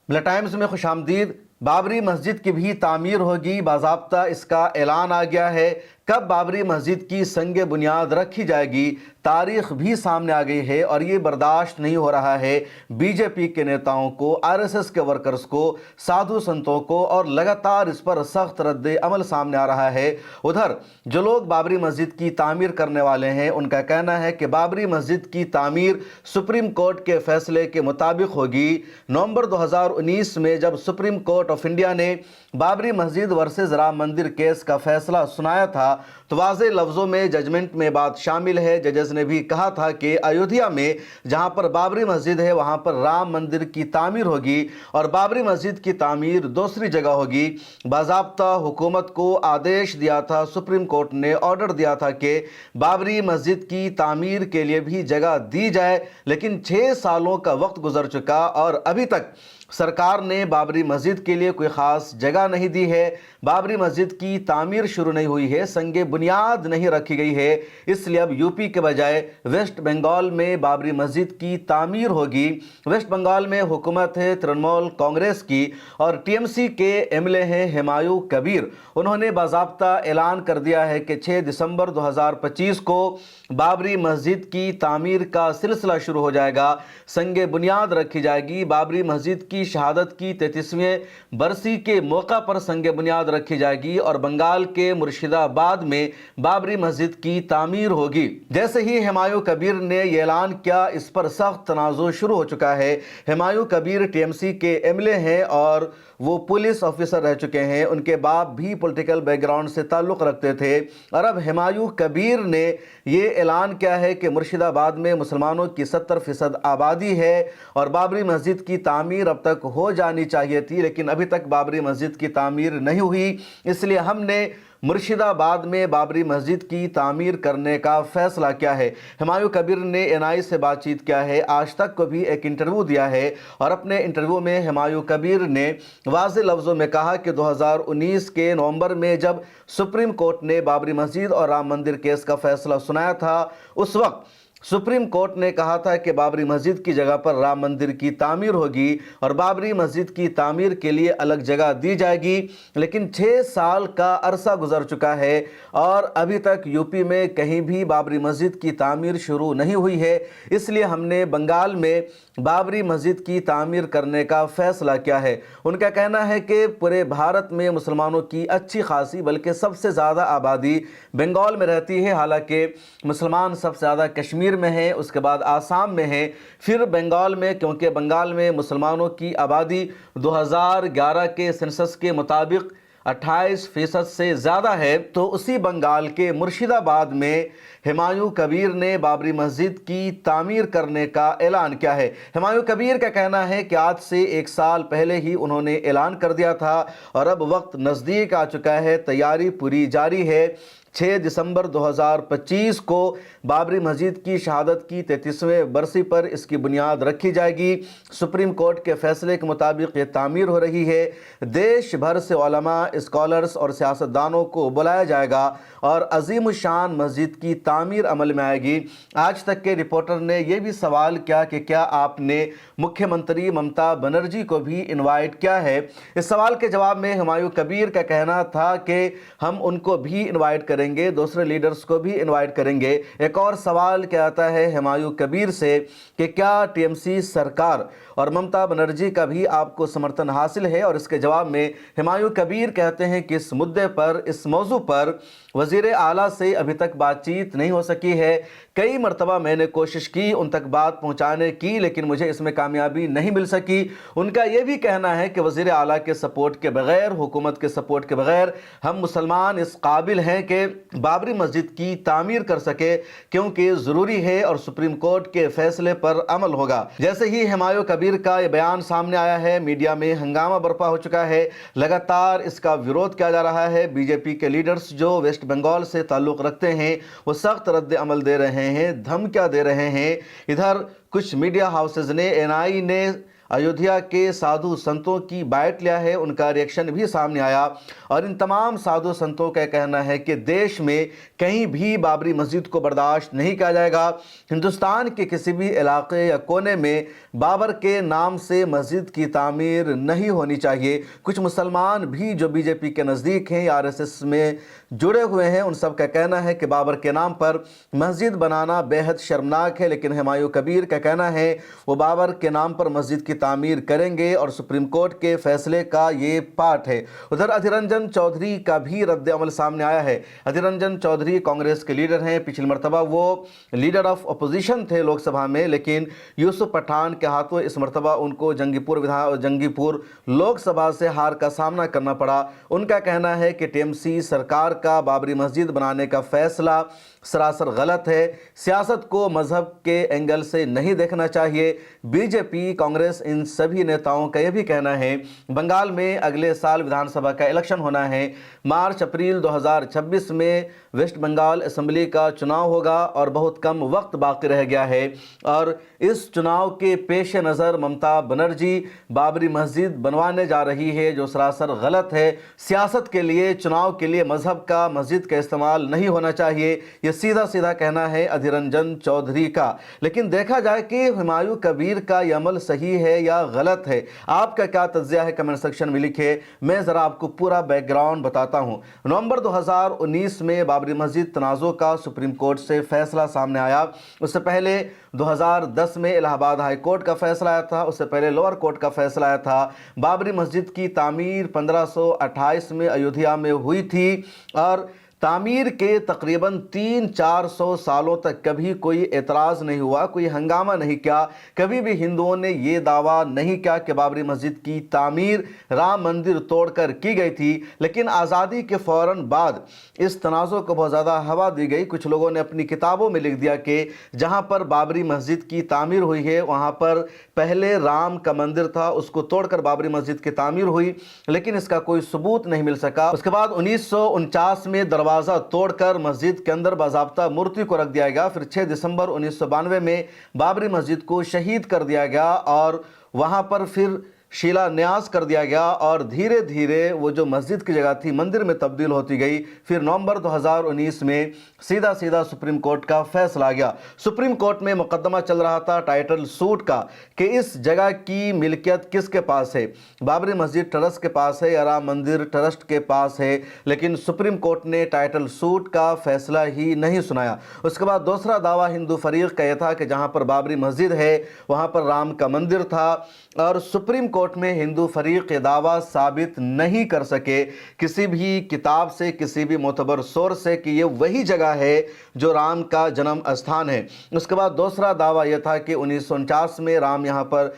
بل Times میں خوش آمدید۔ بابری مسجد کی بھی تعمیر ہوگی، باضابطہ اس کا اعلان آ گیا ہے۔ کب بابری مسجد کی سنگ بنیاد رکھی جائے گی، تاریخ بھی سامنے آ گئی ہے، اور یہ برداشت نہیں ہو رہا ہے بی جے پی کے نیتاؤں کو، آر ایس ایس کے ورکرز کو، سادھو سنتوں کو، اور لگاتار اس پر سخت رد عمل سامنے آ رہا ہے۔ ادھر جو لوگ بابری مسجد کی تعمیر کرنے والے ہیں، ان کا کہنا ہے کہ بابری مسجد کی تعمیر سپریم کورٹ کے فیصلے کے مطابق ہوگی۔ نومبر 2019 میں جب سپریم کورٹ آف انڈیا نے بابری مسجد ورسز رام مندر کیس کا فیصلہ سنایا تھا تو واضح لفظوں میں ججمنٹ میں بات شامل ہے۔ ججز نے بھی کہا تھا کہ ایودھیا میں جہاں پر بابری مسجد ہے وہاں پر رام مندر کی تعمیر ہوگی، اور بابری مسجد کی تعمیر دوسری جگہ ہوگی۔ باضابطہ حکومت کو آدیش دیا تھا، سپریم کورٹ نے آرڈر دیا تھا کہ بابری مسجد کی تعمیر کے لیے بھی جگہ دی جائے، لیکن 6 سالوں کا وقت گزر چکا اور ابھی تک سرکار نے بابری مسجد کے لیے کوئی خاص جگہ نہیں دی ہے۔ بابری مسجد کی تعمیر شروع نہیں ہوئی ہے، سنگ بنیاد نہیں رکھی گئی ہے، اس لیے اب یو پی کے بجائے ویسٹ بنگال میں بابری مسجد کی تعمیر ہوگی۔ ویسٹ بنگال میں حکومت ہے ترنمول کانگریس کی، اور ٹی ایم سی کے ایم ایل اے ہیں ہمایوں کبیر۔ انہوں نے باضابطہ اعلان کر دیا ہے کہ 6 دسمبر 2025 کو بابری مسجد کی تعمیر کا سلسلہ شروع ہو جائے گا، سنگ بنیاد رکھی جائے گی۔ بابری مسجد کی شہادت کی 33ویں برسی کے موقع پر سنگ بنیاد رکھی جائے گی، اور بنگال کے مرشد آباد میں بابری مسجد کی تعمیر ہوگی۔ جیسے ہی ہمایوں کبیر نے یہ اعلان کیا، اس پر سخت تنازع شروع ہو چکا ہے۔ ہمایوں کبیر ٹی ایم سی کے ایم ایل اے ہیں اور وہ پولیس آفیسر رہ چکے ہیں، ان کے باپ بھی پولیٹیکل بیک گراؤنڈ سے تعلق رکھتے تھے، اور اب ہمایوں کبیر نے یہ اعلان کیا ہے کہ مرشد آباد میں مسلمانوں کی 70% آبادی ہے، اور بابری مسجد کی تعمیر اب تک ہو جانی چاہیے تھی، لیکن ابھی تک بابری مسجد کی تعمیر نہیں ہوئی، اس لیے ہم نے مرشد آباد میں بابری مسجد کی تعمیر کرنے کا فیصلہ کیا ہے۔ ہمایوں کبیر نے این آئی سے بات چیت کیا ہے، آج تک کو بھی ایک انٹرویو دیا ہے، اور اپنے انٹرویو میں ہمایوں کبیر نے واضح لفظوں میں کہا کہ 2019 کے نومبر میں جب سپریم کورٹ نے بابری مسجد اور رام مندر کیس کا فیصلہ سنایا تھا، اس وقت سپریم کورٹ نے کہا تھا کہ بابری مسجد کی جگہ پر رام مندر کی تعمیر ہوگی، اور بابری مسجد کی تعمیر کے لیے الگ جگہ دی جائے گی، لیکن 6 سال کا عرصہ گزر چکا ہے اور ابھی تک یو پی میں کہیں بھی بابری مسجد کی تعمیر شروع نہیں ہوئی ہے۔ اس لیے ہم نے بنگال میں بابری مسجد کی تعمیر کرنے کا فیصلہ کیا ہے۔ ان کا کہنا ہے کہ پورے بھارت میں مسلمانوں کی اچھی خاصی بلکہ سب سے زیادہ آبادی بنگال میں رہتی ہے، حالانکہ مسلمان سب سے زیادہ کشمیر میں ہیں، اس کے بعد آسام میں ہیں، پھر بنگال میں، کیونکہ بنگال میں مسلمانوں کی آبادی 2011 کے سنسس کے مطابق 28% سے زیادہ ہے، تو اسی بنگال کے مرشد آباد میں ہمایوں کبیر نے بابری مسجد کی تعمیر کرنے کا اعلان کیا ہے۔ ہمایوں کبیر کا کہنا ہے کہ آج سے 1 سال پہلے ہی انہوں نے اعلان کر دیا تھا، اور اب وقت نزدیک آ چکا ہے، تیاری پوری جاری ہے۔ 6 دسمبر 2025 کو بابری مسجد کی شہادت کی 33ویں برسی پر اس کی بنیاد رکھی جائے گی۔ سپریم کورٹ کے فیصلے کے مطابق یہ تعمیر ہو رہی ہے۔ دیش بھر سے علماء، اسکالرز اور سیاستدانوں کو بلایا جائے گا، اور عظیم الشان مسجد کی تعمیر عمل میں آئے گی۔ آج تک کے رپورٹر نے یہ بھی سوال کیا کہ کیا آپ نے مکھیہ منتری ممتا بنرجی کو بھی انوائٹ کیا ہے؟ اس سوال کے جواب میں ہمایوں کبیر کا کہنا تھا کہ ہم ان کو بھی انوائٹ کریں گے، دوسرے لیڈرز کو بھی انوائٹ کریں گے۔ ایک اور سوال کیا آتا ہے ہمایوں کبیر سے کہ کیا ٹی ایم سی سرکار اور ممتا بنرجی کا بھی آپ کو سمرتھن حاصل ہے؟ اور اس کے جواب میں ہمایوں کبیر کہتے ہیں کہ اس مدعے پر، اس موضوع پر وزیر اعلیٰ سے ابھی تک بات چیت نہیں ہو سکی ہے۔ کئی مرتبہ میں نے کوشش کی ان تک بات پہنچانے کی، لیکن مجھے اس میں کامیابی نہیں مل سکی۔ ان کا یہ بھی کہنا ہے کہ وزیر اعلیٰ کے سپورٹ کے بغیر، حکومت کے سپورٹ کے بغیر ہم مسلمان اس قابل ہیں کہ بابری مسجد کی تعمیر کر سکے، کیونکہ ضروری ہے اور سپریم کورٹ کے فیصلے پر عمل ہوگا۔ جیسے ہی ہمایوں کبیر کا یہ بیان سامنے آیا ہے، میڈیا میں ہنگامہ برپا ہو چکا ہے، لگاتار اس کا ویرودھ کیا جا رہا ہے۔ بی جے پی کے لیڈرز جو ویسٹ بنگال سے تعلق رکھتے ہیں وہ سخت رد عمل دے رہے ہیں، دھمکیاں دے رہے ہیں۔ ادھر کچھ میڈیا ہاؤسز نے، این آئی نے अयोध्या के साधु संतों की बाइट लिया है, उनका रिएक्शन भी सामने आया और इन तमाम साधु संतों का कहना है कि देश में कहीं भी बाबरी मस्जिद को बर्दाश्त नहीं किया जाएगा। हिंदुस्तान के किसी भी इलाके या कोने में बाबर के नाम से मस्जिद की तामीर नहीं होनी चाहिए। कुछ मुसलमान भी जो बीजेपी के नज़दीक हैं या आरएसएस में जुड़े हुए हैं, उन सब का कहना है कि बाबर के नाम पर मस्जिद बनाना बेहद शर्मनाक है, लेकिन हुमायूं कबीर का कहना है वो बाबर के नाम पर मस्जिद की तामीर करेंगे और सुप्रीम कोर्ट के फैसले का ये पार्ट है। उधर अधीर रंजन चौधरी का भी रद्द अमल सामने आया है। अधीर रंजन चौधरी कांग्रेस के लीडर हैं। पिछली मरतबा वो लीडर ऑफ अपोजिशन थे लोकसभा में, लेकिन यूसुफ पठान के हाथों इस मरतबा उनको जंगीपुर लोकसभा से हार का सामना करना पड़ा। उनका कहना है कि टीएमसी सरकार का बाबरी मस्जिद बनाने का फैसला सरासर गलत है। सियासत को मजहब के एंगल से नहीं देखना चाहिए। बीजेपी कांग्रेस इन सभी नेताओं का यह भी कहना है बंगाल में अगले साल विधानसभा का इलेक्शन होना है। मार्च अप्रैल 2026 में वेस्ट बंगाल असेंबली का चुनाव होगा और बहुत कम वक्त बाकी रह गया है और इस चुनाव के पेश नज़र ममता बनर्जी बाबरी मस्जिद बनवाने जा रही है, जो सरासर गलत है। सियासत के लिए, चुनाव के लिए मजहब का मस्जिद का इस्तेमाल नहीं होना चाहिए, ये सीधा सीधा कहना है अधीर रंजन चौधरी का। लेकिन देखा जाए कि हुमायूं कबीर का यह अमल सही है या गलत है, आपका क्या तज्जिया है कमेंट सेक्शन में लिखे। मैं ज़रा आपको पूरा बैकग्राउंड बताता हूँ। नवंबर 2019 में बाबरी मस्जिद तनाज़ों का सुप्रीम कोर्ट से फैसला सामने आया। उससे पहले 2010 में इलाहाबाद हाई कोर्ट का फैसला आया था। उससे पहले लोअर कोर्ट का फैसला आया था। बाबरी मस्जिद की तामीर 1528 में अयोध्या में हुई थी और तामीर के तकरीबन 300-400 सालों तक कभी कोई एतराज़ नहीं हुआ, कोई हंगामा नहीं किया। कभी भी हिंदुओं ने ये दावा नहीं किया कि बाबरी मस्जिद की तामीर राम मंदिर तोड़कर की गई थी। लेकिन आज़ादी के फ़ौरन बाद इस तनाज़ों को बहुत ज़्यादा हवा दी गई। कुछ लोगों ने अपनी किताबों में लिख दिया कि जहाँ पर बाबरी मस्जिद की तामीर हुई है वहाँ पर पहले राम का मंदिर था, उसको तोड़कर बाबरी मस्जिद की तामीर हुई, लेकिन इसका कोई सबूत नहीं मिल सका। उसके बाद 1949 में दरवाज़ा तोड़कर मस्जिद के अंदर बाज़ाब्ता मूर्ति को रख दिया गया। फिर 6 दिसंबर 1992 में बाबरी मस्जिद को शहीद कर दिया गया और वहाँ पर फिर शिलान्यास कर दिया गया और धीरे धीरे वो जो मस्जिद की जगह थी मंदिर में तब्दील होती गई। फिर नवंबर 2019 में सीधा सुप्रीम कोर्ट का फैसला आ गया। सुप्रीम कोर्ट में मुकदमा चल रहा था टाइटल सूट का कि इस जगह की मिल्कियत किसके पास है, बाबरी मस्जिद ट्रस्ट के पास है या राम मंदिर ट्रस्ट के पास है। लेकिन सुप्रीम कोर्ट ने टाइटल सूट का फैसला ही नहीं सुनाया। उसके बाद दूसरा दावा हिंदू फरीक का यह था कि जहाँ पर बाबरी मस्जिद है वहाँ पर राम का मंदिर था और सुप्रीम कोर्ट में हिंदू फरीक ये दावा साबित नहीं कर सके किसी भी किताब से, किसी भी मोतबर सोर्स से कि ये वही जगह है जो राम का जन्म स्थान है। उसके बाद दूसरा दावा यह था कि 1949 में राम यहाँ पर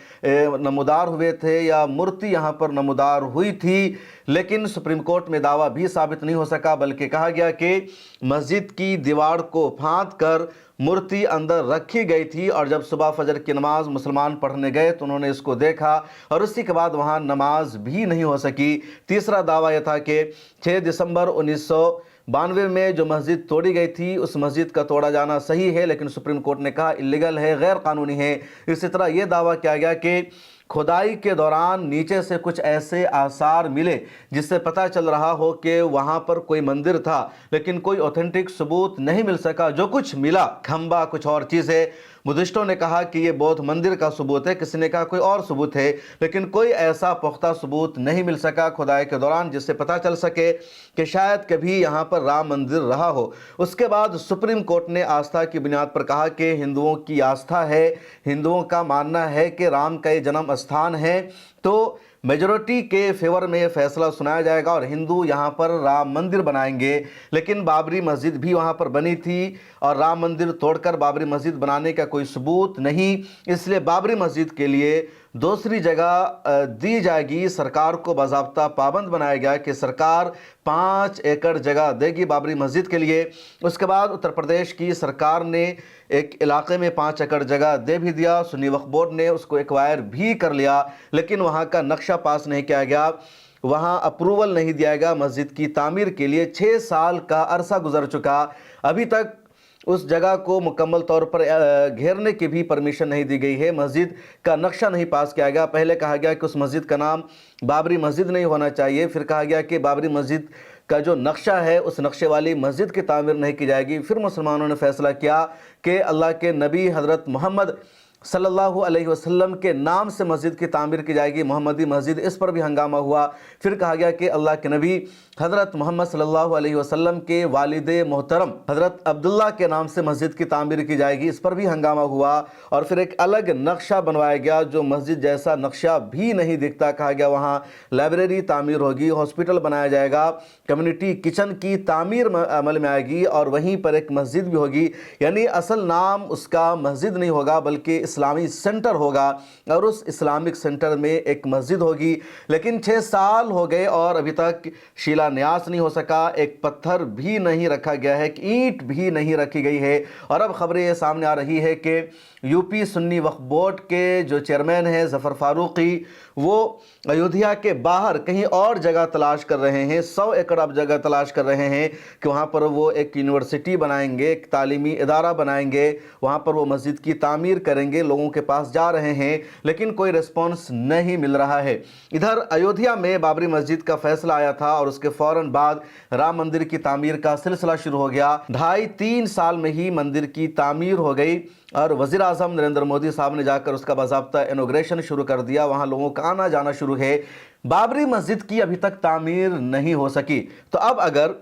नमूदार हुए थे या मूर्ति यहाँ पर नमूदार हुई थी। लेकिन सुप्रीम कोर्ट में दावा भी साबित नहीं हो सका, बल्कि कहा गया कि मस्जिद की दीवार को फांद कर मूर्ति अंदर रखी गई थी और जब सुबह फजर की नमाज मुसलमान पढ़ने गए तो उन्होंने इसको देखा और उसी के बाद वहाँ नमाज भी नहीं हो सकी। तीसरा दावा यह था कि 6 दिसंबर 1992 में जो मस्जिद तोड़ी गई थी उस मस्जिद का तोड़ा जाना सही है, लेकिन सुप्रीम कोर्ट ने कहा इलीगल है, गैर कानूनी है। इसी तरह ये दावा किया गया कि खुदाई के दौरान नीचे से कुछ ऐसे आसार मिले जिससे पता चल रहा हो कि वहाँ पर कोई मंदिर था, लेकिन कोई ऑथेंटिक सबूत नहीं मिल सका। जो कुछ मिला खंबा कुछ और चीज़ है। बुद्धिस्टों ने कहा कि ये बौद्ध मंदिर का सबूत है, किसी ने कहा कोई और सबूत है, लेकिन कोई ऐसा पुख्ता सबूत नहीं मिल सका खुदाई के दौरान जिससे पता चल सके कि शायद कभी यहाँ पर राम मंदिर रहा हो। उसके बाद सुप्रीम कोर्ट ने आस्था की बुनियाद पर कहा कि हिंदुओं की आस्था है, हिंदुओं का मानना है कि राम का ये जन्म स्थान है, तो मेजॉरिटी के फेवर में फैसला सुनाया जाएगा और हिंदू यहाँ पर राम मंदिर बनाएंगे। लेकिन बाबरी मस्जिद भी वहाँ पर बनी थी और राम मंदिर तोड़कर बाबरी मस्जिद बनाने का कोई सबूत नहीं, इसलिए बाबरी मस्जिद के लिए दूसरी जगह दी जाएगी। सरकार को बाज़ाब्ता पाबंद बनाया गया कि सरकार 5 एकड़ जगह देगी बाबरी मस्जिद के लिए। उसके बाद उत्तर प्रदेश की सरकार ने एक इलाके में 5 एकड़ जगह दे भी दिया। सुन्नी वक्फ बोर्ड ने उसको एक्वायर भी कर लिया, लेकिन वहाँ का नक्शा पास नहीं किया गया, वहाँ अप्रूवल नहीं दिया गया मस्जिद की तामीर के लिए। 6 साल का अरसा गुजर चुका, अभी तक उस जगह को मुकम्मल तौर पर घेरने की भी परमिशन नहीं दी गई है। मस्जिद का नक्शा नहीं पास किया गया। पहले कहा गया कि उस मस्जिद का नाम बाबरी मस्जिद नहीं होना चाहिए, फिर कहा गया कि बाबरी मस्जिद का जो नक्शा है उस नक्शे वाली मस्जिद की तामीर नहीं की जाएगी। फिर मुसलमानों ने फैसला किया कि अल्लाह के नबी हज़रत मोहम्मद सल्लल्लाहु अलैहि वसल्लम के नाम से मस्जिद की तामीर की जाएगी, मोहम्मदी मस्जिद। इस पर भी हंगामा हुआ। फिर कहा गया कि अल्लाह के नबी हज़रत मोहम्मद सल्लल्लाहु अलैहि वसल्लम के वालिद मोहतरम हज़रत अब्दुल्ला के नाम से मस्जिद की तामीर की जाएगी। इस पर भी हंगामा हुआ। और फिर एक अलग नक्शा बनवाया गया जो मस्जिद जैसा नक्शा भी नहीं दिखता। कहा गया वहाँ लाइब्रेरी तामीर होगी, हॉस्पिटल बनाया जाएगा, कम्युनिटी किचन की तामीर अमल में आएगी और वहीं पर एक मस्जिद भी होगी। यानी असल नाम उसका मस्जिद नहीं होगा बल्कि इस्लामी सेंटर होगा और उस इस्लामिक सेंटर में एक मस्जिद होगी। लेकिन 6 साल हो गए और अभी तक शिलान्यास नहीं हो सका। एक पत्थर भी नहीं रखा गया है, एक ईंट भी नहीं रखी गई है। और अब खबरें ये सामने आ रही है कि यूपी सुन्नी वक्फ बोर्ड के जो चेयरमैन हैं ज़फ़र फारूकी, वो अयोध्या के बाहर कहीं और जगह तलाश कर रहे हैं। 100 एकड़ अब जगह तलाश कर रहे हैं कि वहाँ पर वो एक यूनिवर्सिटी बनाएंगे, एक तालीमी इदारा बनाएंगे, वहाँ पर वो मस्जिद की तामीर करेंगे। लोगों के पास जा रहे हैं लेकिन कोई रिस्पॉन्स नहीं मिल रहा है। इधर अयोध्या में बाबरी मस्जिद का फैसला आया था और उसके फ़ौरन बाद राम मंदिर की तामीर का सिलसिला शुरू हो गया। 2.5-3 साल में ही मंदिर की तामीर हो गई और वज़ीर आज़म नरेंद्र मोदी साहब ने जाकर उसका बाज़ाब्ता इनॉग्रेशन शुरू कर दिया। वहाँ लोगों का आना जाना शुरू है। बाबरी मस्जिद की अभी तक तामीर नहीं हो सकी। तो अब अगर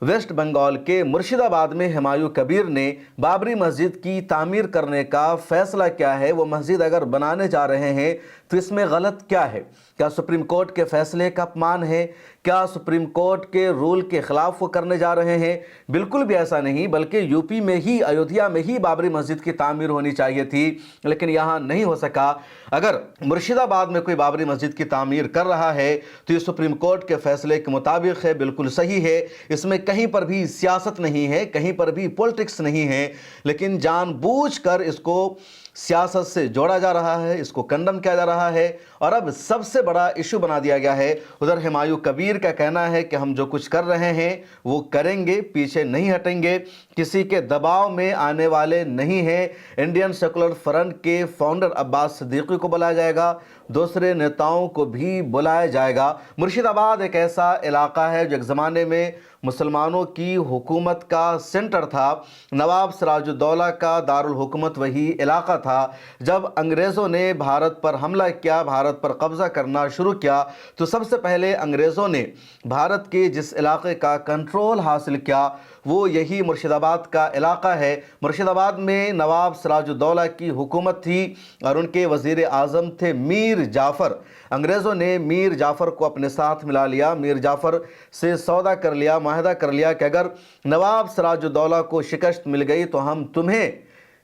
वेस्ट बंगाल के मुर्शिदाबाद में हुमायूं कबीर ने बाबरी मस्जिद की तामीर करने का फ़ैसला किया है, वो मस्जिद अगर बनाने जा रहे हैं तो इसमें गलत क्या है? क्या सुप्रीम कोर्ट के फैसले का अपमान है? क्या सुप्रीम कोर्ट के रूल के ख़िलाफ़ वो करने जा रहे हैं? बिल्कुल भी ऐसा नहीं, बल्कि यूपी में ही, अयोध्या में ही बाबरी मस्जिद की तामीर होनी चाहिए थी, लेकिन यहाँ नहीं हो सका। अगर मुर्शिदाबाद में कोई बाबरी मस्जिद की तामीर कर रहा है तो ये सुप्रीम कोर्ट के फैसले के मुताबिक है, बिल्कुल सही है। इसमें कहीं पर भी सियासत नहीं है, कहीं पर भी पॉलिटिक्स नहीं है, लेकिन जानबूझकर इसको सियासत से जोड़ा जा रहा है, इसको कंडम किया जा रहा है और अब सबसे बड़ा इशू बना दिया गया है। उधर हुमायूं कबीर का कहना है कि हम जो कुछ कर रहे हैं वो करेंगे, पीछे नहीं हटेंगे, किसी के दबाव में आने वाले नहीं हैं। इंडियन सेकुलर फ्रंट के फाउंडर अब्बास सिद्दीकी को बुलाया जाएगा, दूसरे नेताओं को भी बुलाया जाएगा। मुर्शिदाबाद एक ऐसा इलाका है जो एक ज़माने में मुसलमानों की हुकूमत का सेंटर था। नवाब सिराजुद्दौला का दारुल हुकूमत वही इलाका था। जब अंग्रेज़ों ने भारत पर हमला किया, भारत पर कब्ज़ा करना शुरू किया, तो सबसे पहले अंग्रेज़ों ने भारत के जिस इलाके का कंट्रोल हासिल किया वो यही मुर्शिदाबाद का इलाका है। मुर्शिदाबाद में नवाब सिराजुद्दौला की हुकूमत थी और उनके वज़ीर आज़म थे मीर जाफ़र। अंग्रेज़ों ने मीर जाफ़र को अपने साथ मिला लिया, मीर जाफ़र से सौदा कर लिया, माहिदा कर लिया कि अगर नवाब सिराजुद्दौला को शिकस्त मिल गई तो हम तुम्हें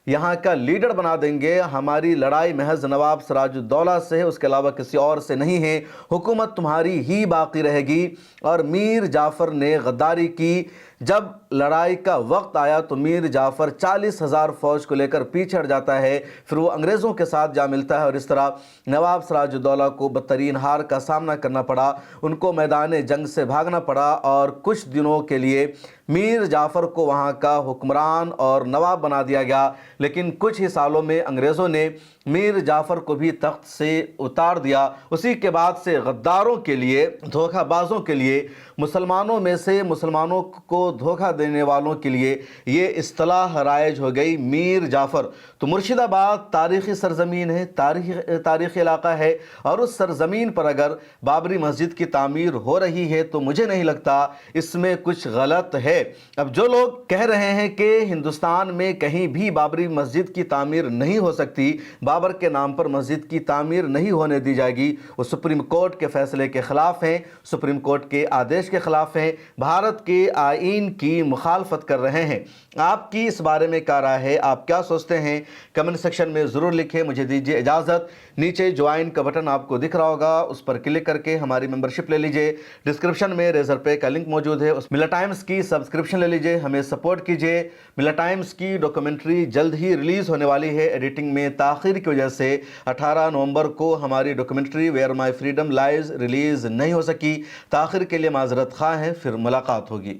यहाँ का लीडर बना देंगे। हमारी लड़ाई महज नवाब सिराजुद्दौला से है, उसके अलावा किसी और से नहीं है। हुकूमत तुम्हारी ही बाकी रहेगी। और मीर जाफ़र ने गद्दारी की। जब लड़ाई का वक्त आया तो मीर जाफ़र 40,000 फ़ौज को लेकर पीछे हट जाता है। फिर वो अंग्रेज़ों के साथ जा मिलता है और इस तरह नवाब सिराजुद्दौला को बदतरीन हार का सामना करना पड़ा। उनको मैदान जंग से भागना पड़ा और कुछ दिनों के लिए मीर जाफ़र को वहाँ का हुक्मरान और नवाब बना दिया गया। लेकिन कुछ ही सालों में अंग्रेज़ों ने मीर जाफ़र को भी तख्त से उतार दिया। उसी के बाद से गद्दारों के लिए, धोखाबाजों के लिए, मुसलमानों में से मुसलमानों को धोखा देने वालों के लिए ये इस्तिलाह राइज हो गई, मीर जाफ़र। तो मुर्शिदाबाद तारीख़ी सरज़मीन है, तारीख़ी इलाका है और उस सरज़मीन पर अगर बाबरी मस्जिद की तामीर हो रही है तो मुझे नहीं लगता इसमें कुछ गलत है। अब जो लोग कह रहे हैं कि हिंदुस्तान में कहीं भी बाबरी मस्जिद की तामीर नहीं हो सकती, बाबर के नाम पर मस्जिद की तामीर नहीं होने दी जाएगी, वो सुप्रीम कोर्ट के फैसले के ख़िलाफ़ हैं, सुप्रीम कोर्ट के आदेश के ख़िलाफ़ हैं, भारत के आईन की मुखालफत कर रहे हैं। आपकी इस बारे में क्या राय है? आप क्या सोचते हैं? कमेंट सेक्शन में ज़रूर लिखें। मुझे दीजिए इजाज़त। नीचे ज्वाइन का बटन आपको दिख रहा होगा, उस पर क्लिक करके हमारी मेंबरशिप ले लीजिए। डिस्क्रिप्शन में रेजर पे का लिंक मौजूद है, उस मिला टाइम्स की सब्सक्रिप्शन ले लीजिए, हमें सपोर्ट कीजिए। मिला टाइम्स की डॉक्यूमेंट्री जल्द ही रिलीज़ होने वाली है। एडिटिंग में ताख़ीर की वजह से 18 नवंबर को हमारी documentary where my freedom lies release नहीं हो सकी। ताख़ीर के लिए माज़रत ख़्वाह हैं। फिर मुलाकात होगी।